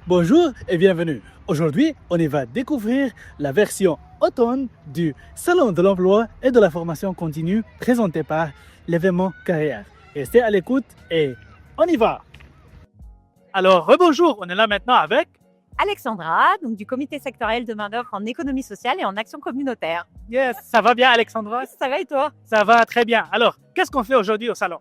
Bonjour et bienvenue. Aujourd'hui, on y va découvrir la version automne du Salon de l'emploi et de la formation continue présenté par l'événement Carrière. Restez à l'écoute et on y va. Alors, rebonjour, on est là maintenant avec Alexandra, donc du comité sectoriel de main-d'œuvre en économie sociale et en action communautaire. Yes, ça va bien Alexandra? Ça va et toi? Ça va très bien. Alors, qu'est-ce qu'on fait aujourd'hui au salon?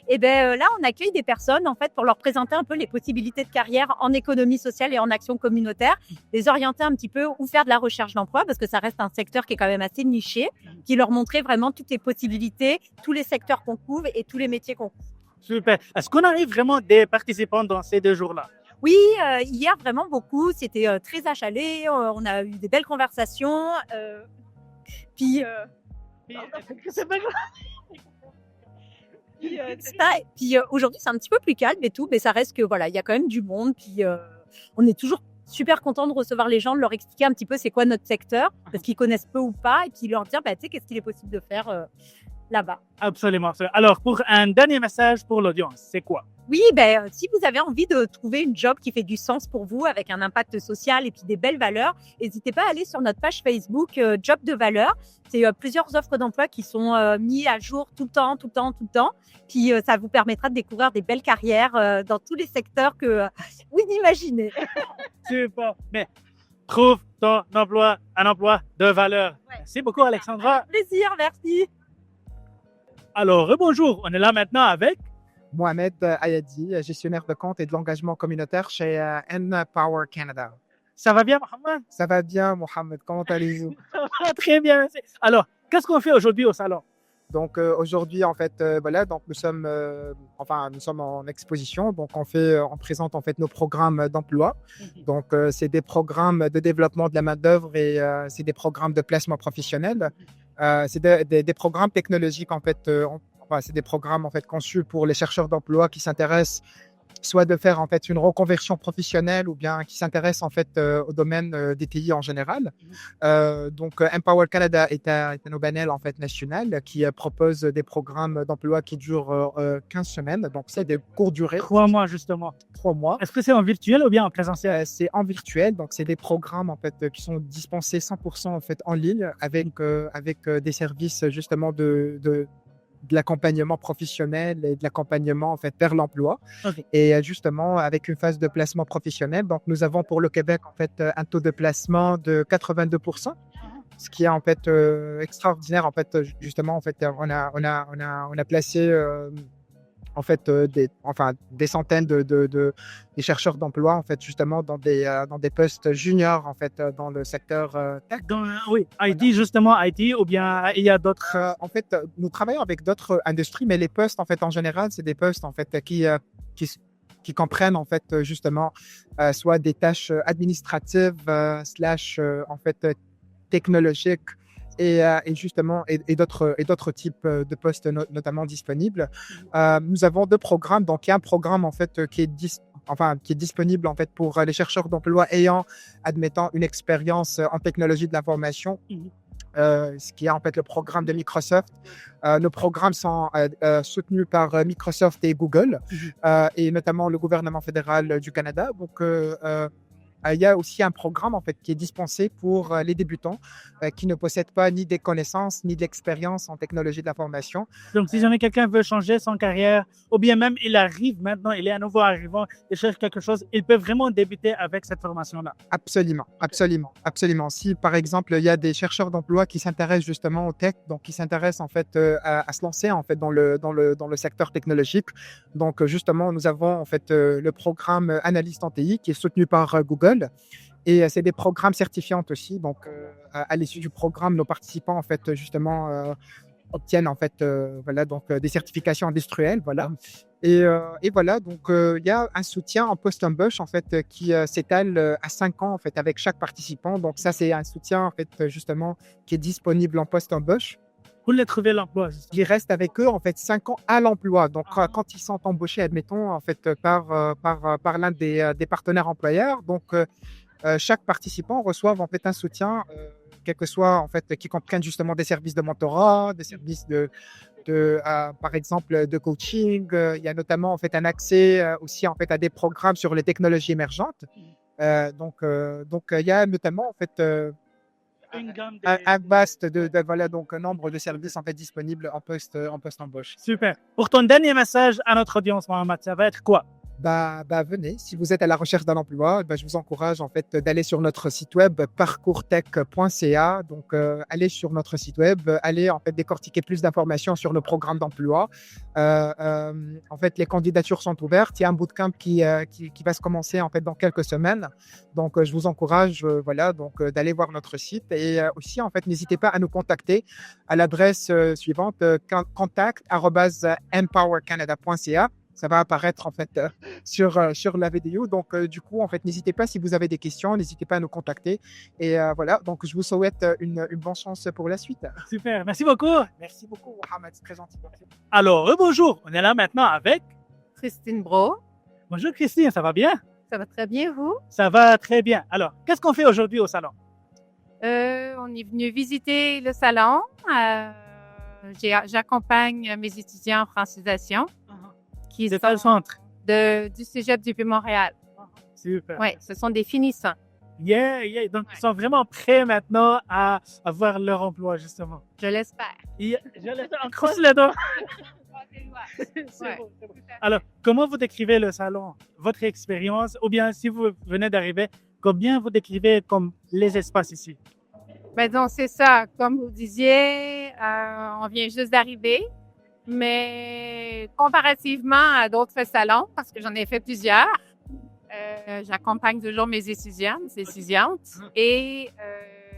Là, on accueille des personnes en fait pour leur présenter un peu les possibilités de carrière en économie sociale et en action communautaire, les orienter un petit peu où faire de la recherche d'emploi parce que ça reste un secteur qui est quand même assez niché, qui leur montrer vraiment toutes les possibilités, tous les secteurs qu'on couvre et tous les métiers qu'on couvre. Super. Est-ce qu'on arrive vraiment des participants dans ces 2 jours-là? Oui, hier vraiment beaucoup, c'était très achalé, on a eu des belles conversations, puis C'est pas grave. aujourd'hui c'est un petit peu plus calme et tout, mais ça reste que voilà, il y a quand même du monde, puis on est toujours super content de recevoir les gens, de leur expliquer un petit peu c'est quoi notre secteur, parce qu'ils connaissent peu ou pas, et puis leur dire tu sais qu'est-ce qu'il est possible de faire là-bas. Absolument. Alors, pour un dernier message pour l'audience, c'est quoi? Oui, si vous avez envie de trouver une job qui fait du sens pour vous, avec un impact social et puis des belles valeurs, n'hésitez pas à aller sur notre page Facebook Job de valeur. C'est plusieurs offres d'emploi qui sont mises à jour tout le temps. Puis ça vous permettra de découvrir des belles carrières dans tous les secteurs que vous imaginez. Super. Mais trouve ton emploi, un emploi de valeur. Ouais. Merci beaucoup, Alexandra. Plaisir, merci. Alors, rebonjour. On est là maintenant avec. Mohamed Ayadi, gestionnaire de compte et de l'engagement communautaire chez N-Power Canada. Ça va bien, Mohamed? Ça va bien, Mohamed, comment allez-vous? Ça va très bien, merci. Alors, qu'est-ce qu'on fait aujourd'hui au salon? Donc aujourd'hui, en fait, donc nous sommes en exposition. Donc on présente en fait nos programmes d'emploi. Donc c'est des programmes de développement de la main d'œuvre et c'est des programmes de placement professionnel. C'est des programmes technologiques en fait. C'est des programmes en fait conçus pour les chercheurs d'emploi qui s'intéressent soit de faire en fait une reconversion professionnelle ou bien qui s'intéressent en fait au domaine des TI en général. Donc Empower Canada est un OBNL en fait national qui propose des programmes d'emploi qui durent 15 semaines. Donc c'est des courtes durées. 3 mois justement. 3 mois. Est-ce que c'est en virtuel ou bien en présentiel? C'est en virtuel, donc c'est des programmes en fait qui sont dispensés 100% en fait en ligne avec des services justement de l'accompagnement professionnel et de l'accompagnement en fait vers l'emploi. Okay. Et justement avec une phase de placement professionnel. Donc nous avons pour le Québec en fait un taux de placement de 82%, ce qui est en fait extraordinaire. En fait justement en fait on a placé en fait des centaines des chercheurs d'emploi en fait justement dans des postes juniors en fait dans le secteur tech. Oui, IT voilà. Justement IT ou bien il y a d'autres. En fait, nous travaillons avec d'autres industries, mais les postes en fait en général, c'est des postes en fait qui comprennent en fait justement soit des tâches administratives slash en fait technologiques. Et justement d'autres types de postes notamment disponibles. Nous avons 2 programmes. Donc il y a un programme en fait qui est disponible en fait pour les chercheurs d'emploi ayant, admettons, une expérience en technologie de l'information. Ce qui est en fait le programme de Microsoft. Nos programmes sont soutenus par Microsoft et Google et notamment le gouvernement fédéral du Canada. Donc il y a aussi un programme en fait qui est dispensé pour les débutants qui ne possèdent pas ni des connaissances ni de l'expérience en technologie de l'information. Donc, si jamais quelqu'un veut changer son carrière ou bien même il arrive maintenant, il est à nouveau arrivant, il cherche quelque chose, il peut vraiment débuter avec cette formation-là. Absolument. Si par exemple il y a des chercheurs d'emploi qui s'intéressent justement au tech, donc qui s'intéressent en fait à se lancer en fait dans le secteur technologique. Donc justement nous avons en fait le programme Analyste en TI qui est soutenu par Google. Et c'est des programmes certifiants aussi. Donc, à l'issue du programme, nos participants en fait justement obtiennent en fait des certifications industrielles, voilà. Et voilà, donc il y a un soutien en post-embauche en fait qui s'étale à 5 ans en fait avec chaque participant. Donc ça, c'est un soutien en fait justement qui est disponible en post-embauche. Pour les trouver l'emploi. Ils restent avec eux en fait 5 ans à l'emploi. Donc quand ils sont embauchés, admettons en fait par l'un des partenaires employeurs, donc chaque participant reçoit en fait un soutien, quel que soit en fait qui comprennent justement des services de mentorat, des services par exemple de coaching. Il y a notamment en fait un accès aussi en fait à des programmes sur les technologies émergentes. Donc, il y a notamment en fait Une gamme un vaste voilà donc un nombre de services en fait disponibles en post embauche. Super. Pour ton dernier message à notre audience, Mohamed, ça va être quoi? Venez. Si vous êtes à la recherche d'un emploi, je vous encourage en fait d'aller sur notre site web parcourstech.ca. Donc, allez sur notre site web, allez en fait décortiquer plus d'informations sur nos programmes d'emploi. En fait, les candidatures sont ouvertes. Il y a un bootcamp qui va se commencer en fait dans quelques semaines. Donc, je vous encourage, d'aller voir notre site et aussi en fait, n'hésitez pas à nous contacter à l'adresse suivante contact@empowercanada.ca. Ça va apparaître en fait sur la vidéo. Donc, du coup, en fait, n'hésitez pas si vous avez des questions, n'hésitez pas à nous contacter. Et voilà, donc je vous souhaite une bonne chance pour la suite. Super. Merci beaucoup. Merci beaucoup, Mohamed. C'est très gentil. Alors, bonjour. On est là maintenant avec... Christine Bro, Bonjour Christine, ça va bien? ça va très bien, vous? Ça va très bien. Alors, qu'est-ce qu'on fait aujourd'hui au salon? On est venu visiter le salon. J'accompagne mes étudiants en francisation qui C'est sont le centre. du Cégep du Vieux-Montréal. Super. Oui, ce sont des finissants. Yeah. Donc, ils sont vraiment prêts maintenant à avoir leur emploi, justement. Je l'espère. Je laisse en croise les doigts. C'est Ouais. bon. Alors, comment vous décrivez le salon, votre expérience, ou bien si vous venez d'arriver, combien vous décrivez comme les espaces ici? Ben donc, c'est ça. Comme vous disiez, on vient juste d'arriver, mais comparativement à d'autres salons, parce que j'en ai fait plusieurs, j'accompagne toujours mes étudiantes et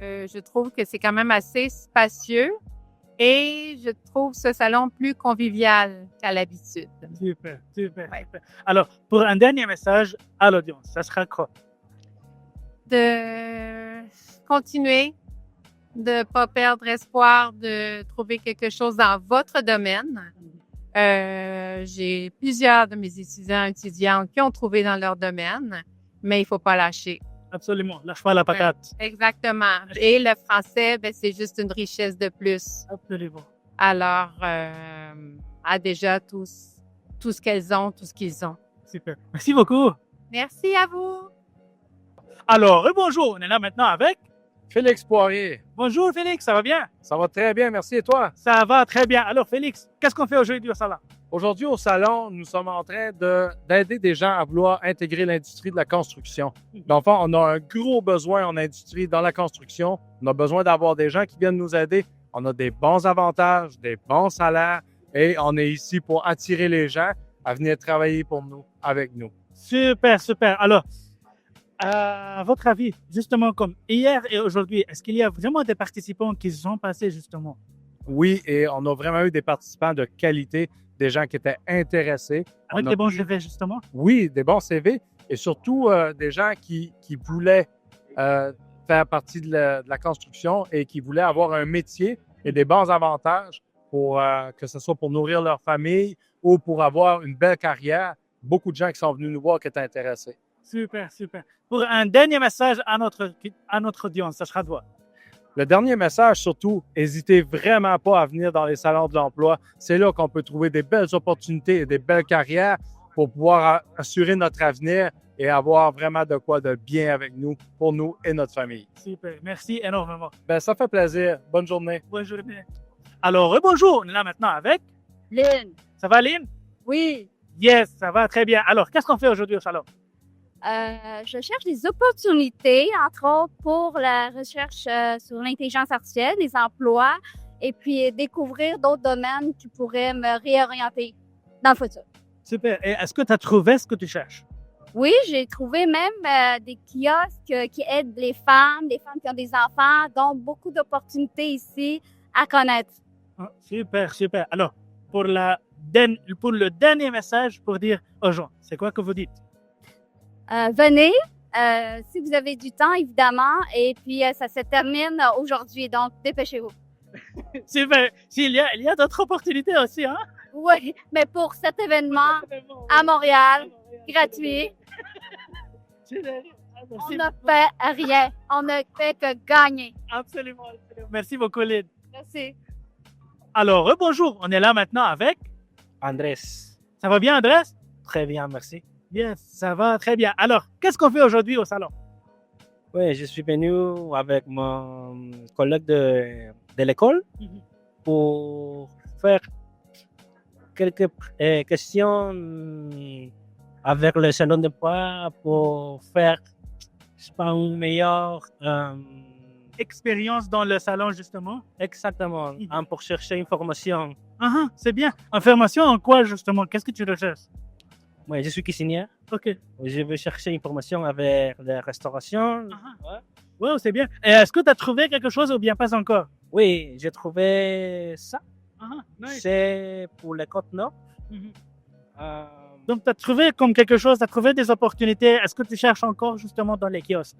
je trouve que c'est quand même assez spacieux et je trouve ce salon plus convivial qu'à l'habitude. Super. Ouais. Alors, pour un dernier message à l'audience, ça sera quoi? De continuer, de pas perdre espoir de trouver quelque chose dans votre domaine. J'ai plusieurs de mes étudiantes qui ont trouvé dans leur domaine, mais il faut pas lâcher. Absolument. Lâche pas la patate. Exactement. Et le français, c'est juste une richesse de plus. Absolument. Alors, à déjà tout ce qu'elles ont, tout ce qu'ils ont. Super. Merci beaucoup. Merci à vous. Alors, bonjour. On est là maintenant avec... Félix Poirier, Bonjour Félix, ça va bien? ça va très bien, merci. Et toi? Ça va très bien. Alors Félix, qu'est-ce qu'on fait aujourd'hui au salon? Aujourd'hui, au salon, nous sommes en train d'aider des gens à vouloir intégrer l'industrie de la construction. Dans le fond, on a un gros besoin en industrie dans la construction. On a besoin d'avoir des gens qui viennent nous aider. On a des bons avantages, des bons salaires et on est ici pour attirer les gens à venir travailler pour nous, avec nous. Super. Alors, à votre avis, justement comme hier et aujourd'hui, est-ce qu'il y a vraiment des participants qui se sont passés justement? Oui, et on a vraiment eu des participants de qualité, des gens qui étaient intéressés. Avec On a des bons CV justement? Oui, des bons CV et surtout des gens qui voulaient faire partie de la construction et qui voulaient avoir un métier et des bons avantages pour que ce soit pour nourrir leur famille ou pour avoir une belle carrière. Beaucoup de gens qui sont venus nous voir qui étaient intéressés. Super. Pour un dernier message à notre audience, ça sera quoi? Le dernier message, surtout, n'hésitez vraiment pas à venir dans les salons de l'emploi. C'est là qu'on peut trouver des belles opportunités et des belles carrières pour pouvoir assurer notre avenir et avoir vraiment de quoi de bien avec nous, pour nous et notre famille. Super, merci énormément. Ça fait plaisir. Bonne journée. Bonne journée. Alors, bonjour, on est là maintenant avec... Lynn, Ça va Lynn? oui, Yes, ça va très bien. Alors, qu'est-ce qu'on fait aujourd'hui au salon? je cherche des opportunités, entre autres, pour la recherche sur l'intelligence artificielle, les emplois, et puis découvrir d'autres domaines qui pourraient me réorienter dans le futur. Super. Et est-ce que tu as trouvé ce que tu cherches? Oui, j'ai trouvé même des kiosques qui aident les femmes qui ont des enfants, donc beaucoup d'opportunités ici à connaître. Ah, super. Alors, pour le dernier message pour dire aux gens, c'est quoi que vous dites? Venez, si vous avez du temps, évidemment, et puis ça se termine aujourd'hui, donc dépêchez-vous. Super. Il y a d'autres opportunités aussi, hein? Oui, mais pour cet événement à Montréal, gratuit, on ne fait rien. On ne fait que gagner. Absolument. Merci beaucoup, Lynn. Merci. Alors, bonjour. On est là maintenant avec... Andrés, Ça va bien, Andrés? très bien, merci. Yes, ça va très bien. Alors, qu'est-ce qu'on fait aujourd'hui au salon? Oui, je suis venu avec mon collègue de l'école pour faire quelques questions avec le salon d'emploi pour faire, je sais pas, une meilleure. Expérience dans le salon, justement. Exactement, pour chercher information. C'est bien. Information en quoi, justement? Qu'est-ce que tu recherches? Moi, je suis cuisinier. OK. Je veux chercher information avec la restauration. Wow, c'est bien. Et est-ce que tu as trouvé quelque chose ou bien pas encore? Oui, j'ai trouvé ça. Nice. C'est pour les côtes nord. Donc, tu as trouvé comme quelque chose, tu as trouvé des opportunités. Est-ce que tu cherches encore, justement, dans les kiosques?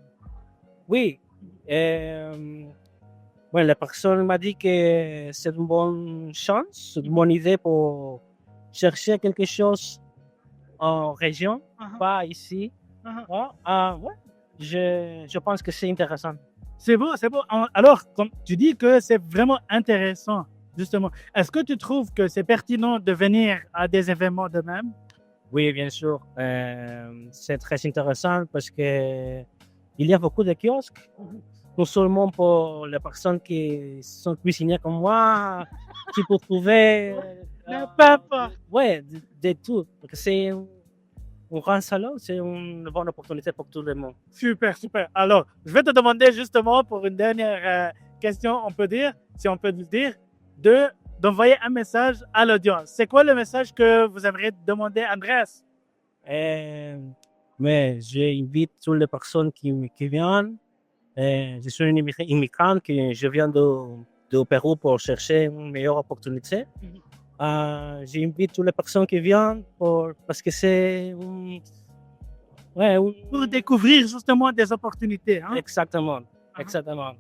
Oui. Bueno, la personne m'a dit que c'est une bonne chance, une bonne idée pour chercher quelque chose en région, pas ici. Ouais, je pense que c'est intéressant. C'est beau, c'est beau. Alors, comme tu dis que c'est vraiment intéressant, justement. Est-ce que tu trouves que c'est pertinent de venir à des événements de même? Oui, bien sûr. C'est très intéressant parce que il y a beaucoup de kiosques, non seulement pour les personnes qui sont cuisinières comme moi, qui peuvent trouver ouais, de tout. Parce que c'est un grand salon, c'est une bonne opportunité pour tout le monde. Super, super. Alors, je vais te demander justement pour une dernière question, on peut dire, si on peut le dire, d'envoyer un message à l'audience. C'est quoi le message que vous aimeriez demander à Andrés? Mais j'invite toutes les personnes qui viennent. Je suis un immigrant qui je viens du Pérou pour chercher une meilleure opportunité. J'invite toutes les personnes qui viennent parce que c'est pour découvrir justement des opportunités. Exactement, exactement.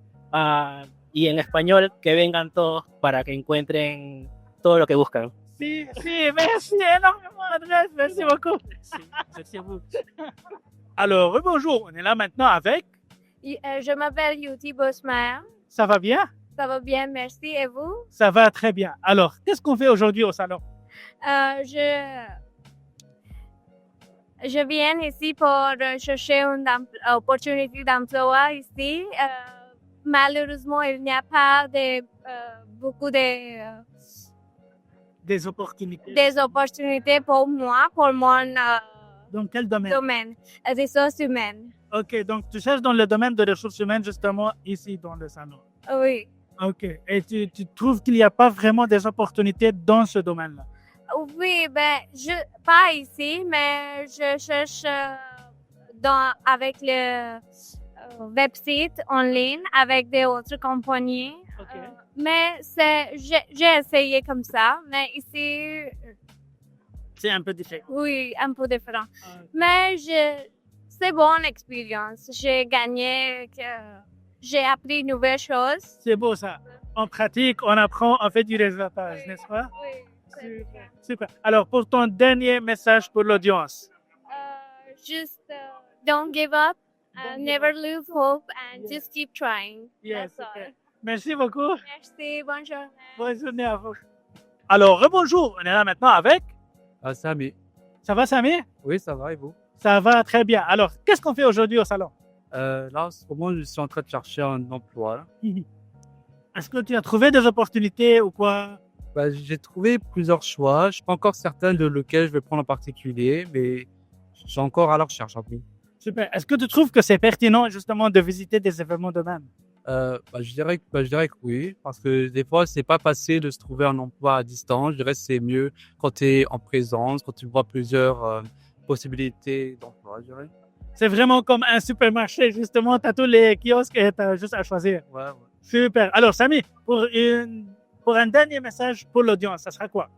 Y en español, que vengan todos para que encuentren todo lo que buscan. Sí, merci énormément, Andrés. Merci beaucoup. Merci à vous. Alors, bonjour. On est là maintenant avec. Je m'appelle Yuti Bosmer. Ça va bien? Ça va bien, merci. Et vous? Ça va très bien. Alors, qu'est-ce qu'on fait aujourd'hui au salon? Je viens ici pour chercher une opportunité d'emploi ici. Malheureusement, il n'y a pas beaucoup des opportunités. Des opportunités pour moi, pour mon dans quel domaine? Ressources humaines. OK, donc tu cherches dans le domaine de ressources humaines justement ici dans le salon. Oui. OK. Et tu trouves qu'il n'y a pas vraiment des opportunités dans ce domaine-là? Oui, pas ici, mais je cherche avec le website en ligne avec des autres compagnies. OK. Mais j'ai essayé comme ça, mais ici... C'est un peu différent. Oui, un peu différent. Mais c'est bonne expérience. J'ai gagné, j'ai appris de nouvelles choses. C'est beau ça. On pratique, on apprend, on fait du réseautage, n'est-ce pas? Oui. Super. Alors, pour ton dernier message pour l'audience? Just don't give up, never lose hope, and just keep trying. Yes, That's okay. all. Merci beaucoup. Merci, bonne journée. Bonne journée à vous. Alors, rebonjour. On est là maintenant avec? Samy. Ça va, Samy? Oui, ça va, et vous? Ça va très bien. Alors, qu'est-ce qu'on fait aujourd'hui au salon? Là, en ce moment, je suis en train de chercher un emploi. Est-ce que tu as trouvé des opportunités ou quoi? J'ai trouvé plusieurs choix. Je ne suis pas encore certain de lequel je vais prendre en particulier, mais je suis encore à la recherche. Super. Est-ce que tu trouves que c'est pertinent justement de visiter des événements de même? Je dirais que oui, parce que des fois, c'est pas facile de se trouver un emploi à distance. Je dirais que c'est mieux quand tu es en présence, quand tu vois plusieurs possibilités d'emploi, je dirais. C'est vraiment comme un supermarché, justement. Tu as tous les kiosques et tu as juste à choisir. Ouais. Super. Alors, Samy, pour un dernier message pour l'audience, ça sera quoi?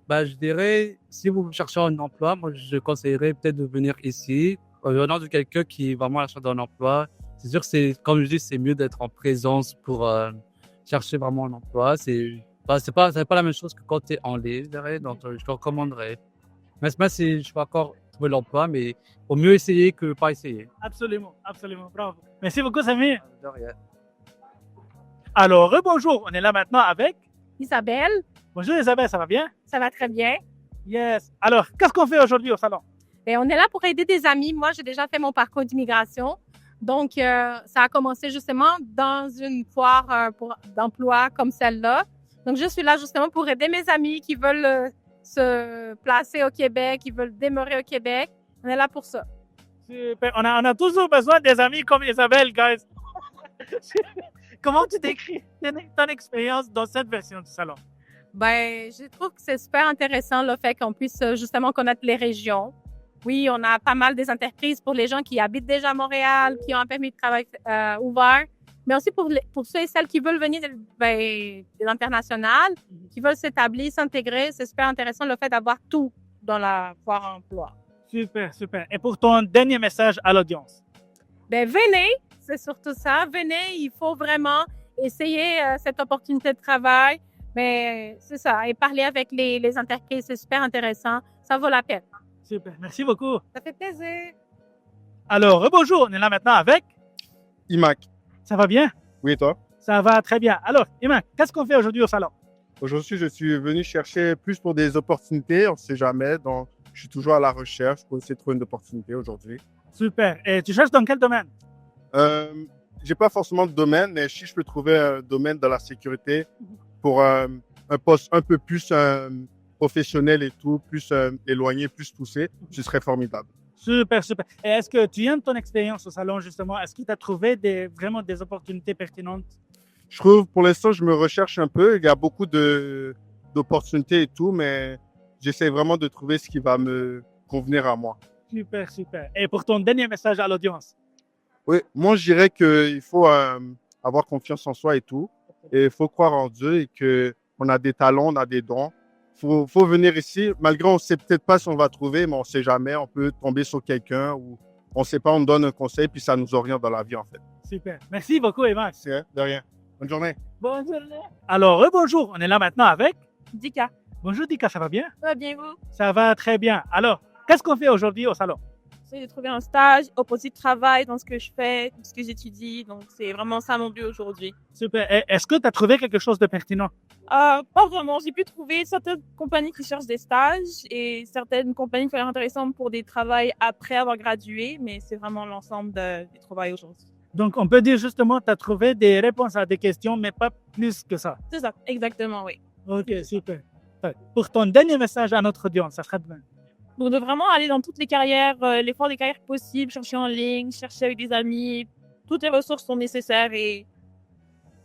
Je dirais, si vous cherchez un emploi, moi, je conseillerais peut-être de venir ici, venant de quelqu'un qui est vraiment à la recherche d'un emploi. C'est sûr que comme je dis, c'est mieux d'être en présence pour chercher vraiment un emploi. C'est pas la même chose que quand tu es en ligne, je dirais. Donc, je te recommanderais. Mais je ne suis pas encore trouvé l'emploi, mais au mieux essayer que pas essayer. Absolument. Bravo. Merci beaucoup, Samy. De rien. Alors, rebonjour. On est là maintenant avec Isabelle, Bonjour Isabelle, ça va bien? ça va très bien. Yes. Alors, qu'est-ce qu'on fait aujourd'hui au salon? Et on est là pour aider des amis. Moi, j'ai déjà fait mon parcours d'immigration. Donc, ça a commencé justement dans une foire d'emploi comme celle-là. Donc, je suis là justement pour aider mes amis qui veulent se placer au Québec, qui veulent demeurer au Québec. On est là pour ça. Super. On a toujours besoin des amis comme Isabelle, guys. Comment tu décris ton expérience dans cette version du salon? Ben, je trouve que c'est super intéressant le fait qu'on puisse justement connaître les régions. Oui, on a pas mal des entreprises pour les gens qui habitent déjà à Montréal, qui ont un permis de travail ouvert, mais aussi pour ceux et celles qui veulent venir de l'international, qui veulent s'établir, s'intégrer. C'est super intéressant le fait d'avoir tout dans la foire emploi. Super, super. Et pour ton dernier message à l'audience? Ben, venez, c'est surtout ça. Venez, il faut vraiment essayer cette opportunité de travail. Mais c'est ça, et parler avec les entreprises, c'est super intéressant. Ça vaut la peine. Super, merci beaucoup. Ça fait plaisir. Alors, bonjour, on est là maintenant avec IMAC. Ça va bien? Oui, et toi? Ça va très bien. Alors, Iman, qu'est-ce qu'on fait aujourd'hui au salon? Aujourd'hui, je suis venu chercher plus pour des opportunités, on ne sait jamais, donc je suis toujours à la recherche pour essayer de trouver une opportunité aujourd'hui. Super. Et tu cherches dans quel domaine? J'ai pas forcément de domaine, mais si je peux trouver un domaine dans la sécurité pour un poste un peu plus professionnel et tout, plus éloigné, plus poussé, ce serait formidable. Super, super. Et est-ce que tu aimes ton expérience au salon, justement? Est-ce que tu as trouvé vraiment des opportunités pertinentes? Je trouve, pour l'instant, je me recherche un peu. Il y a beaucoup d'opportunités et tout, mais j'essaie vraiment de trouver ce qui va me convenir à moi. Super, super. Et pour ton dernier message à l'audience? Oui, moi, je dirais qu'il faut avoir confiance en soi et tout. Et il faut croire en Dieu et qu'on a des talents, on a des dons. Faut venir ici, malgré on ne sait peut-être pas si on va trouver, mais on ne sait jamais. On peut tomber sur quelqu'un ou on ne sait pas, on nous donne un conseil, puis ça nous oriente dans la vie, en fait. Super. Merci beaucoup, Iman. C'est vrai, de rien. Bonne journée. Bonne journée. Alors, bonjour. On est là maintenant avec Dika, Bonjour, Dika, ça va bien? ça va bien vous? Ça va très bien. Alors, qu'est-ce qu'on fait aujourd'hui au salon? J'essaie de trouver un stage, opposé de travail dans ce que je fais, ce que j'étudie. Donc, c'est vraiment ça mon but aujourd'hui. Super. Et est-ce que tu as trouvé quelque chose de pertinent? Pas vraiment. J'ai pu trouver certaines compagnies qui cherchent des stages et certaines compagnies qui sont intéressantes pour des travails après avoir gradué, mais c'est vraiment l'ensemble des travails aujourd'hui. Donc, on peut dire justement que tu as trouvé des réponses à des questions, mais pas plus que ça. C'est ça, exactement, oui. OK, super. Pour ton dernier message à notre audience, ça sera demain. Donc, de vraiment aller dans toutes les carrières, l'effort des carrières possibles, chercher en ligne, chercher avec des amis. Toutes les ressources sont nécessaires et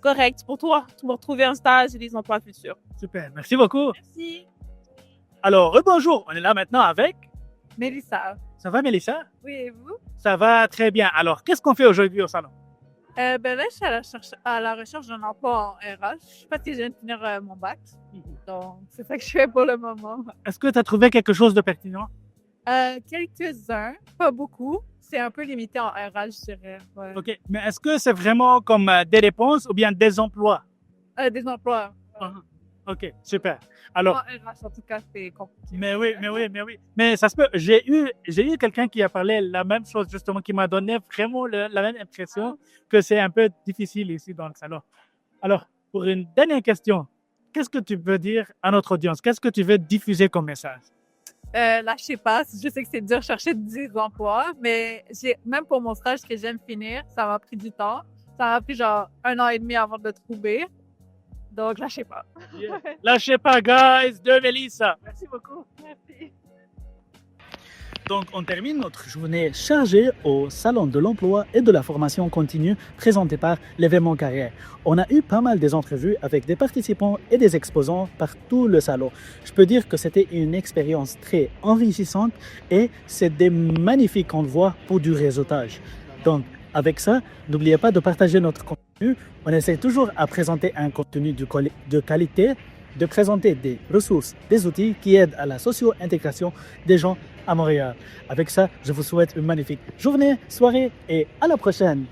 correctes pour toi, pour trouver un stage et des emplois futurs. Super. Merci beaucoup. Merci. Alors, bonjour. On est là maintenant avec Mélissa. Ça va, Mélissa? Oui, et vous? Ça va très bien. Alors, qu'est-ce qu'on fait aujourd'hui au salon? Ben là, je suis à la recherche d'un emploi en RH. Je sais pas si je viens de finir mon bac. Donc, c'est ça que je fais pour le moment. Est-ce que tu as trouvé quelque chose de pertinent? Quelques-uns, pas beaucoup. C'est un peu limité en RH, je dirais. Ouais. OK. Mais est-ce que c'est vraiment comme des réponses ou bien des emplois? Des emplois. OK, super. Alors, En RH, en tout cas, c'est compliqué. mais oui. Mais ça se peut. J'ai eu quelqu'un qui a parlé la même chose, justement, qui m'a donné vraiment la même impression que c'est un peu difficile ici dans le salon. Alors, pour une dernière question, qu'est-ce que tu veux dire à notre audience? Qu'est-ce que tu veux diffuser comme message? Lâchez pas. Je sais que c'est dur de chercher des emplois, mais même pour mon stage que j'aime finir, ça m'a pris du temps. Ça m'a pris genre 1 an et demi avant de le trouver. Donc, lâchez pas. Yeah. Lâchez pas, guys, de Mélissa. Merci beaucoup. Merci. Donc, on termine notre journée chargée au Salon de l'emploi et de la formation continue présenté par l'événement Carrière. On a eu pas mal des entrevues avec des participants et des exposants par tout le salon. Je peux dire que c'était une expérience très enrichissante et c'est des magnifiques endroits pour du réseautage. Donc, avec ça, n'oubliez pas de partager notre contenu. On essaie toujours à présenter un contenu de qualité, de présenter des ressources, des outils qui aident à la socio-intégration des gens à Montréal. Avec ça, je vous souhaite une magnifique journée, soirée et à la prochaine.